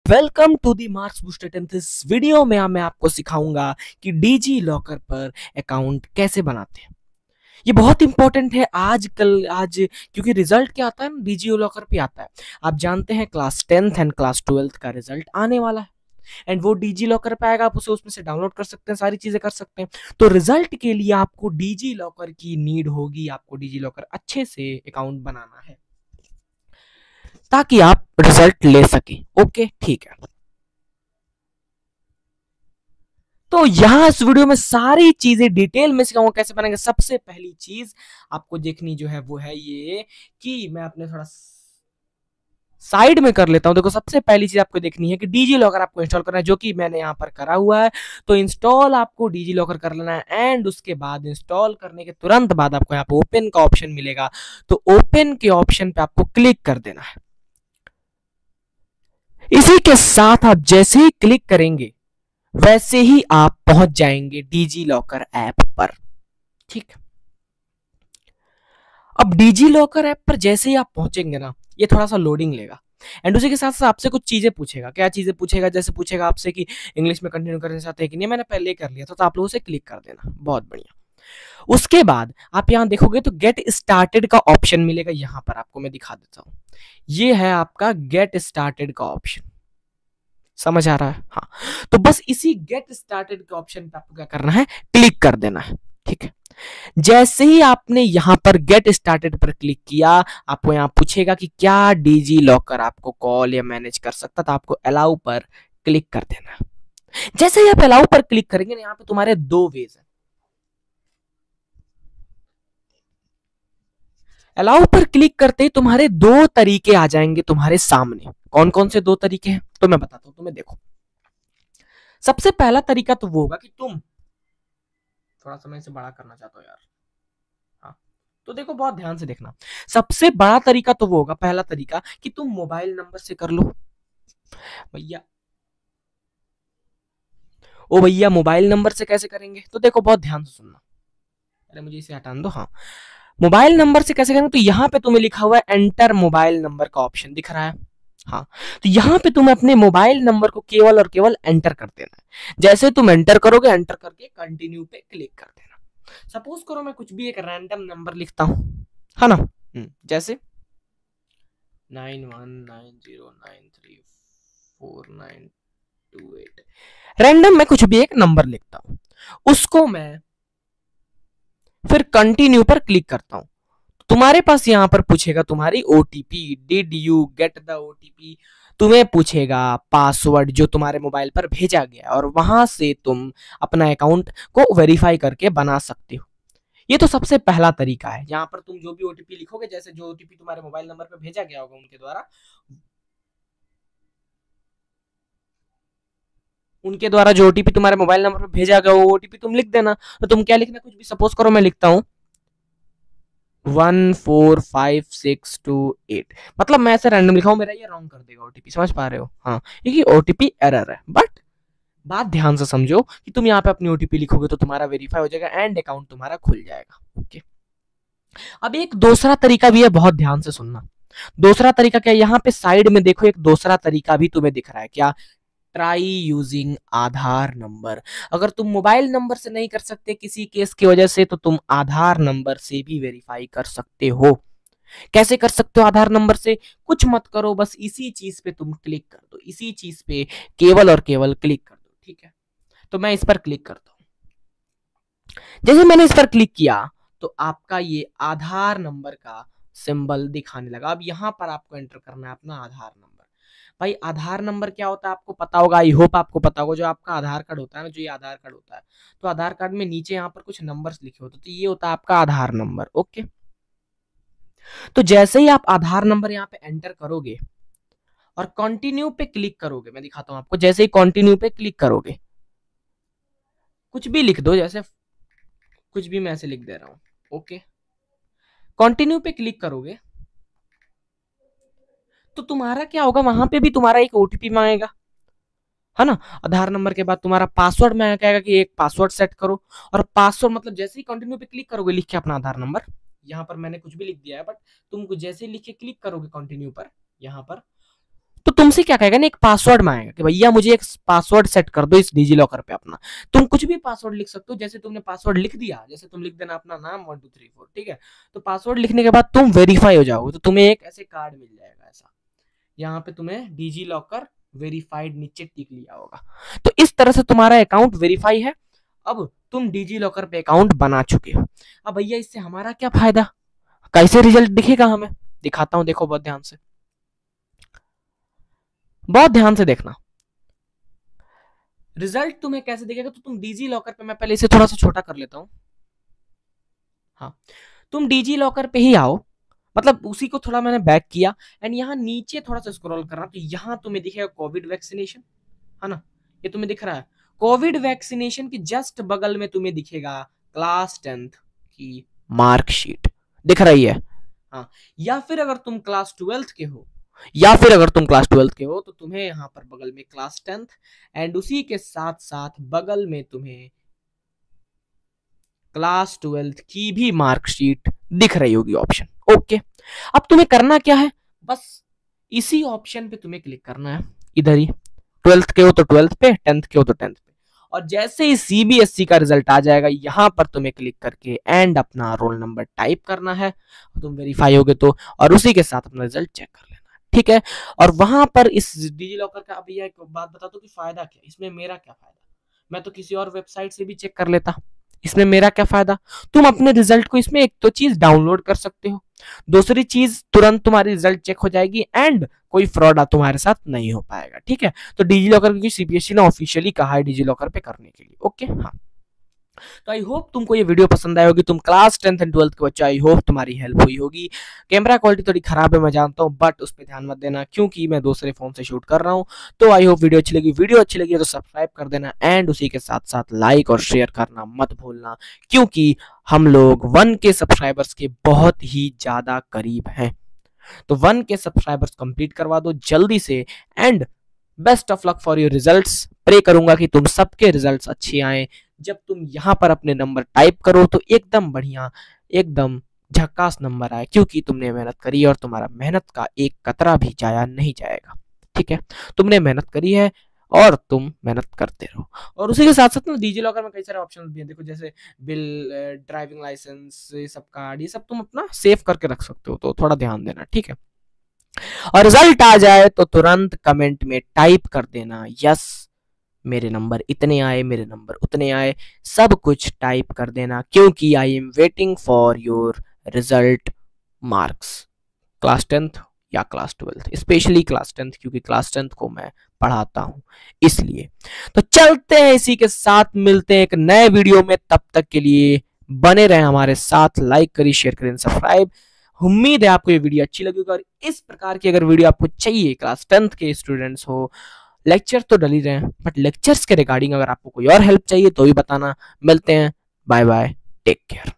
Welcome to the marks booster. In this video में मैं आपको सिखाऊंगा कि डिजी लॉकर पर अकाउंट कैसे बनाते हैं। ये बहुत इंपॉर्टेंट है आज क्योंकि रिजल्ट क्या आता है ना, डिजी लॉकर पे आता है। आप जानते हैं class 10th and class 12th का रिजल्ट आने वाला है एंड वो डिजी लॉकर पे आएगा। आप उसे उसमें से डाउनलोड कर सकते हैं, सारी चीजें कर सकते हैं। तो रिजल्ट के लिए आपको डिजी लॉकर की नीड होगी, आपको डिजी लॉकर अच्छे से अकाउंट बनाना है ताकि आप रिजल्ट ले सके। ओके, ठीक है। तो यहां इस वीडियो में सारी चीजें डिटेल में सिखाऊंगा कैसे बनाएंगे। सबसे पहली चीज आपको देखनी जो है वो है ये कि मैं अपने थोड़ा साइड में कर लेता हूं। देखो, सबसे पहली चीज आपको देखनी है कि डिजी लॉकर आपको इंस्टॉल करना है, जो कि मैंने यहां पर करा हुआ है। तो इंस्टॉल आपको डिजी लॉकर कर लेना है एंड उसके बाद इंस्टॉल करने के तुरंत बाद आपको यहाँ पे ओपन का ऑप्शन मिलेगा। तो ओपन के ऑप्शन पे आपको क्लिक कर देना है। इसी के साथ आप जैसे ही क्लिक करेंगे वैसे ही आप पहुंच जाएंगे डिजी लॉकर ऐप पर। ठीक। अब डिजी लॉकर ऐप पर जैसे ही आप पहुंचेंगे ना, ये थोड़ा सा लोडिंग लेगा एंड उसी के साथ साथ आपसे कुछ चीजें पूछेगा। क्या चीजें पूछेगा? जैसे पूछेगा आपसे कि इंग्लिश में कंटिन्यू करना चाहते हैं कि नहीं। मैंने पहले कर लिया था, तो आप लोगों से क्लिक कर देना। बहुत बढ़िया। उसके बाद आप यहां देखोगे तो गेट स्टार्टेड का ऑप्शन मिलेगा। यहां पर आपको मैं दिखा देता हूं, ये है आपका गेट स्टार्टेड का ऑप्शन। समझ आ रहा है? हाँ। तो बस इसी गेट स्टार्टेड के ऑप्शन पे आपको क्या करना है, क्लिक कर देना है। ठीक है। जैसे ही आपने यहां पर गेट स्टार्टेड पर क्लिक किया, आपको यहां पूछेगा कि क्या डिजी लॉकर आपको कॉल या मैनेज कर सकता, तो आपको अलाउ पर क्लिक कर देना है। जैसे ही आप अलाउ पर क्लिक करेंगे ना, यहां पे तुम्हारे दो वेज है। अलाउ पर क्लिक करते ही तुम्हारे दो तरीके आ जाएंगे तुम्हारे सामने। कौन कौन से दो तरीके हैं तो मैं बताता हूं तुम्हें। देखो, सबसे पहला तरीका तो वो होगा कि तुम थोड़ा समय से बड़ा करना चाहते हो यार। हाँ, तो देखो, बहुत ध्यान से देखना। सबसे बड़ा तरीका तो वो होगा, पहला तरीका, कि तुम मोबाइल नंबर से कर लो। भैया, ओ भैया, मोबाइल नंबर से कैसे करेंगे? तो देखो, बहुत ध्यान से सुनना। अरे मुझे इसे हटाने दो। हाँ, मोबाइल नंबर से कैसे करेंगे? तो यहाँ पे तुम्हें लिखा हुआ है एंटर मोबाइल नंबर का ऑप्शन दिख रहा है। हाँ, तो यहाँ पे तुम्हें अपने मोबाइल नंबर को केवल और केवल एंटर कर देना है। जैसे तुम एंटर करोगे, एंटर करके कंटिन्यू पे क्लिक कर देना। सपोज करो मैं कुछ भी एक रैंडम नंबर लिखता हूं, है ना। जैसे 9190934928। रैंडम मैं कुछ भी एक नंबर लिखता हूं, उसको मैं फिर कंटिन्यू पर क्लिक करता हूं। तुम्हारे पास यहां पर पूछेगा तुम्हारी OTP, did you get the OTP. तुम्हें पूछेगा पासवर्ड जो तुम्हारे मोबाइल पर भेजा गया, और वहां से तुम अपना अकाउंट को वेरीफाई करके बना सकते हो। ये तो सबसे पहला तरीका है। यहाँ पर तुम जो भी ओटीपी लिखोगे, जैसे जो ओटीपी तुम्हारे मोबाइल नंबर पर भेजा गया होगा उनके द्वारा जो ओटीपी तुम्हारे मोबाइल नंबर पर भेजा गया वो ओटीपी तुम लिख देना। तो तुम क्या लिखना, कुछ भी। सपोज करो मैं लिखता हूं 145628, मतलब मैं ऐसे रैंडम लिखा हूं, मेरा ये रॉन्ग कर देगा ओटीपी। समझ पा रहे हो? हाँ, क्योंकि ओटीपी एरर है। बट बात ध्यान से समझो कि तुम यहाँ पे अपनी ओटीपी लिखोगे तो तुम्हारा वेरीफाई हो जाएगा एंड अकाउंट तुम्हारा खुल जाएगा। ओके। अब एक दूसरा तरीका भी है, बहुत ध्यान से सुनना। दूसरा तरीका क्या है? यहाँ पे साइड में देखो, एक दूसरा तरीका भी तुम्हें दिख रहा है। क्या? ट्राई यूजिंग आधार नंबर। अगर तुम मोबाइल नंबर से नहीं कर सकते किसी केस की वजह से, तो तुम आधार नंबर से भी वेरीफाई कर सकते हो। कैसे कर सकते हो आधार नंबर से? कुछ मत करो, बस इसी चीज पे तुम क्लिक कर दो। इसी चीज पे केवल और केवल क्लिक कर दो। ठीक है, तो मैं इस पर क्लिक करता हूं। जैसे मैंने इस पर क्लिक किया तो आपका ये आधार नंबर का सिंबल दिखाने लगा। अब यहां पर आपको एंटर करना है अपना आधार नंबर। भाई, आधार नंबर क्या होता है आपको पता होगा, आई होप आपको पता होगा। जो आपका आधार कार्ड होता है ना, जो ये आधार कार्ड होता है, तो आधार कार्ड में नीचे यहाँ पर कुछ नंबर्स लिखे होते हैं, तो ये होता है आपका आधार नंबर। ओके। तो जैसे ही आप आधार नंबर यहाँ पे एंटर करोगे और कंटिन्यू पे क्लिक करोगे, मैं दिखाता हूं आपको। जैसे ही कंटिन्यू पे क्लिक करोगे, कुछ भी लिख दो, जैसे कुछ भी मैं ऐसे लिख दे रहा हूं। ओके। कंटिन्यू पे क्लिक करोगे तो तुम्हारा क्या होगा, वहां पे भी तुम्हारा एक ओटीपी मांगेगा, है ना। आधार नंबर के बाद तुम्हारा पासवर्ड में कहेगा कि एक पासवर्ड सेट करो। और पासवर्ड मतलब जैसे ही कंटिन्यू पे क्लिक करोगे, लिख के अपना आधार नंबर, यहाँ पर मैंने कुछ भी लिख दिया है, बट तुम जैसे ही लिख के क्लिक करोगे कंटिन्यू पर, यहाँ पर तो तुमसे क्या कहेगा ना, एक पासवर्ड मांगेगा कि भैया मुझे एक पासवर्ड सेट कर दो इस डिजी लॉकर पे अपना। तुम कुछ भी पासवर्ड लिख सकते हो, जैसे तुमने पासवर्ड लिख दिया, जैसे तुम लिख देना अपना नाम 1 2 3 4, ठीक है। तो पासवर्ड लिखने के बाद तुम वेरीफाई हो जाओगे, तो तुम्हें एक ऐसे कार्ड मिल जाएगा ऐसा, यहाँ पे तुम्हें डिजी लॉकर वेरीफाइड नीचे टिक लिया होगा। तो इस तरह से तुम्हारा अकाउंट वेरीफाई है, अब तुम डिजी लॉकर पे अकाउंट बना चुके हो। अब भैया इससे हमारा क्या फायदा, कैसे रिजल्ट दिखेगा हमें, दिखाता हूं, देखो बहुत ध्यान से, बहुत ध्यान से देखना। रिजल्ट तुम्हें कैसे दिखेगा, तो तुम डिजी लॉकर पे, मैं पहले इसे थोड़ा सा छोटा कर लेता हूं, हाँ, तुम डिजी लॉकर पे ही आओ, मतलब उसी को थोड़ा मैंने बैक किया, एंड यहाँ नीचे थोड़ा सा स्क्रॉल करना, तो यहाँ तुम्हें दिखेगा कोविड वैक्सीनेशन, है ना, ये तुम्हें दिख रहा है। कोविड वैक्सीनेशन के जस्ट बगल में तुम्हें दिखेगा क्लास 10th की मार्कशीट, दिख रही है, हाँ। या फिर अगर तुम क्लास 12th के हो, या फिर अगर तुम क्लास 12th के हो, तो तुम्हें यहाँ पर बगल में क्लास 10th, एंड उसी के साथ साथ बगल में तुम्हें क्लास 12th की भी मार्कशीट दिख रही होगी, ऑप्शन, ओके। अब तुम्हें करना क्या है, बस इसी ऑप्शन पे तुम्हें क्लिक करना है, इधर ही, 12th के हो तो 12th पे, 10th के हो तो 10th पे, और जैसे ही सीबीएसई का रिजल्ट आ जाएगा, यहां पर तुम्हें क्लिक करके एंड अपना रोल नंबर टाइप करना है, तुम वेरीफाई होगे तो, और उसी के साथ अपना रिजल्ट चेक कर लेना है, ठीक है। और वहां पर इस डिजी लॉकर का, अभी एक बात बता दो कि फायदा क्या, इसमें मेरा क्या फायदा, मैं तो किसी और वेबसाइट से भी चेक कर लेता, इसमें मेरा क्या फायदा, तुम अपने रिजल्ट को इसमें एक तो चीज डाउनलोड कर सकते हो, दूसरी चीज तुरंत तुम्हारी रिजल्ट चेक हो जाएगी, एंड कोई फ्रॉड तुम्हारे साथ नहीं हो पाएगा, ठीक है। तो डिजी लॉकर, क्योंकि सीबीएसई ने ऑफिशियली कहा है डिजी लॉकर पे करने के लिए, ओके, हाँ। तो आई होप तुमको ये वीडियो पसंद आई होगी, तुम क्लास 10th एंड 12th के बच्चे, आई होप तुम्हारी हेल्प हुई होगी। कैमरा क्वालिटी थोड़ी खराब है मैं जानता हूँ, बट उस पर ध्यान मत देना, क्योंकि मैं दूसरे फोन से शूट कर रहा हूँ। तो आई होप वीडियो अच्छी लगी, वीडियो अच्छी लगी तो सब्सक्राइब कर देना, एंड उसी के साथ साथ लाइक और शेयर करना मत भूलना, क्योंकि हम लोग 1K सब्सक्राइबर्स के बहुत ही ज्यादा करीब हैं। तो 1K सब्सक्राइबर्स कंप्लीट करवा दो जल्दी से, and best of luck for your results. Pray करूंगा कि तुम सबके रिजल्ट्स अच्छे आए, जब तुम यहाँ पर अपने नंबर टाइप करो तो एकदम बढ़िया, एकदम झक्कास नंबर आए, क्योंकि तुमने मेहनत करी और तुम्हारा मेहनत का एक कतरा भी जाया नहीं जाएगा, ठीक है। तुमने मेहनत करी है और तुम मेहनत करते रहो, और उसी के साथ साथ ना डिजी लॉकर में कई सारे ऑप्शंस भी हैं, देखो जैसे बिल, ड्राइविंग लाइसेंस, ये सब कार्ड, ये सब तुम अपना सेव करके रख सकते हो, तो थोड़ा ध्यान देना, ठीक है। और रिजल्ट आ जाए तो तुरंत कमेंट में टाइप कर देना, यस मेरे नंबर इतने आए, मेरे नंबर उतने आए, सब कुछ टाइप कर देना, क्योंकि I am waiting for your result marks, class 10th या class 12th, specially class 10th, क्योंकि क्लास 10th को मैं पढ़ाता हूं इसलिए। तो चलते हैं, इसी के साथ मिलते हैं एक नए वीडियो में, तब तक के लिए बने रहें हमारे साथ, लाइक करिए, शेयर करें, सब्सक्राइब। उम्मीद है आपको ये वीडियो अच्छी लगेगी, और इस प्रकार की अगर वीडियो आपको चाहिए, क्लास 10th के स्टूडेंट्स हो, लेक्चर तो डल ही रहे हैं, बट लेक्चर्स के रिगार्डिंग अगर आपको कोई और हेल्प चाहिए तो भी बताना। मिलते हैं, बाय बाय, टेक केयर।